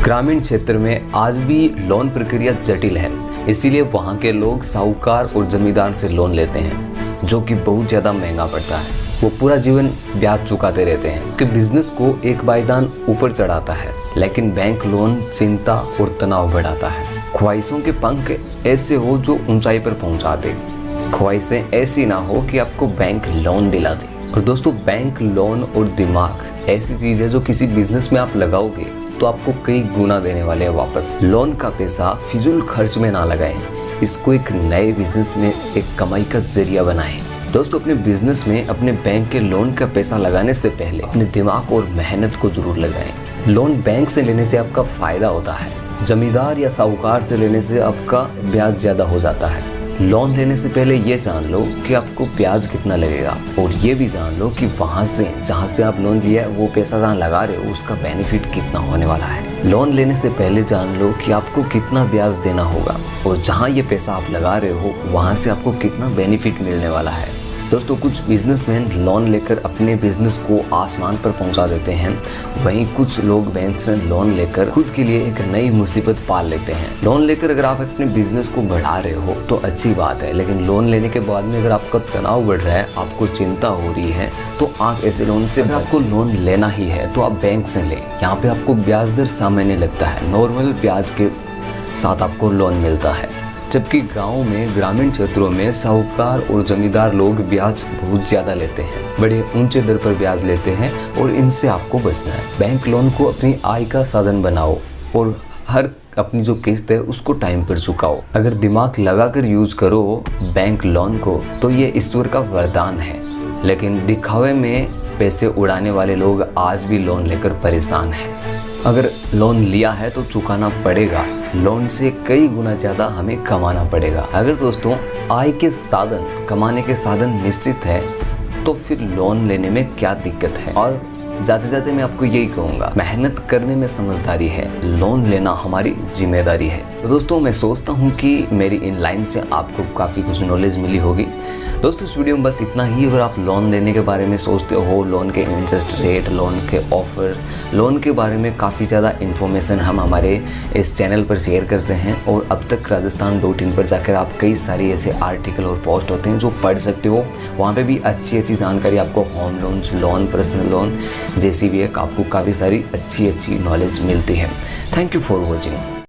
ग्रामीण क्षेत्र में आज भी लोन प्रक्रिया जटिल है, इसीलिए वहाँ के लोग साहूकार और जमींदार से लोन लेते हैं, जो कि बहुत ज़्यादा महंगा पड़ता है। वो पूरा जीवन ब्याज चुकाते रहते हैं कि बिजनेस को एक पायदान ऊपर चढ़ाता है, लेकिन बैंक लोन चिंता और तनाव बढ़ाता है। ख्वाहिशों के पंख ऐसे हो जो ऊंचाई पर पहुंचा दे, ख्वाहिशें ऐसी ना हो कि आपको बैंक लोन दिला दे। और दोस्तों, बैंक लोन और दिमाग ऐसी चीज़ है जो किसी बिजनेस में आप लगाओगे तो आपको कई गुना देने वाले हैं वापस। लोन का पैसा फिजूल खर्च में ना लगाएं, इसको एक नए बिजनेस में एक कमाई का जरिया बनाएं। दोस्तों, अपने बिजनेस में अपने बैंक के लोन का पैसा लगाने से पहले अपने दिमाग और मेहनत को जरूर लगाएं। लोन बैंक से लेने से आपका फायदा होता है, जमींदार या साहूकार से लेने से आपका ब्याज ज्यादा हो जाता है। लोन लेने से पहले ये जान लो कि आपको ब्याज कितना लगेगा, और ये भी जान लो कि वहाँ से जहाँ से आप लोन लिया है वो पैसा जहाँ लगा रहे हो उसका बेनिफिट कितना होने वाला है। लोन लेने से पहले जान लो कि आपको कितना ब्याज देना होगा, और जहाँ ये पैसा आप लगा रहे हो वहाँ से आपको कितना बेनिफिट मिलने वाला है। दोस्तों, कुछ बिजनेसमैन लोन लेकर अपने बिजनेस को आसमान पर पहुंचा देते हैं, वहीं कुछ लोग बैंक से लोन लेकर खुद के लिए एक नई मुसीबत पाल लेते हैं। लोन लेकर अगर आप अपने बिजनेस को बढ़ा रहे हो तो अच्छी बात है, लेकिन लोन लेने के बाद में अगर आपका तनाव बढ़ रहा है, आपको चिंता हो रही है, तो आप ऐसे लोन से, अगर आपको लोन लेना ही है तो आप बैंक से लें। यहाँ पे आपको ब्याज दर सामान्य लगता है, नॉर्मल ब्याज के साथ आपको लोन मिलता है। जबकि गांव में, ग्रामीण क्षेत्रों में साहूकार और जमींदार लोग ब्याज बहुत ज़्यादा लेते हैं, बड़े ऊंचे दर पर ब्याज लेते हैं, और इनसे आपको बचना है। बैंक लोन को अपनी आय का साधन बनाओ और हर अपनी जो किस्त है उसको टाइम पर चुकाओ। अगर दिमाग लगाकर यूज करो बैंक लोन को तो ये ईश्वर का वरदान है, लेकिन दिखावे में पैसे उड़ाने वाले लोग आज भी लोन लेकर परेशान हैं। अगर लोन लिया है तो चुकाना पड़ेगा, लोन से कई गुना ज़्यादा हमें कमाना पड़ेगा। अगर दोस्तों आय के साधन, कमाने के साधन निश्चित है तो फिर लोन लेने में क्या दिक्कत है। और जाते जाते मैं आपको यही कहूँगा, मेहनत करने में समझदारी है, लोन लेना हमारी जिम्मेदारी है। तो दोस्तों, मैं सोचता हूँ कि मेरी इन लाइन से आपको काफ़ी कुछ नॉलेज मिली होगी। दोस्तों, इस वीडियो में बस इतना ही। अगर आप लोन लेने के बारे में सोचते हो, लोन के इंटरेस्ट रेट, लोन के ऑफर, लोन के बारे में काफ़ी ज़्यादा इन्फॉर्मेशन हम हमारे इस चैनल पर शेयर करते हैं, और अब तक राजस्थान.in पर जाकर आप कई सारी ऐसे आर्टिकल और पोस्ट होते हैं जो पढ़ सकते हो। वहाँ पे भी अच्छी अच्छी जानकारी आपको, home loans, loan, personal loan जैसी भी है, आपको काफ़ी सारी अच्छी नॉलेज मिलती है। Thank you for watching.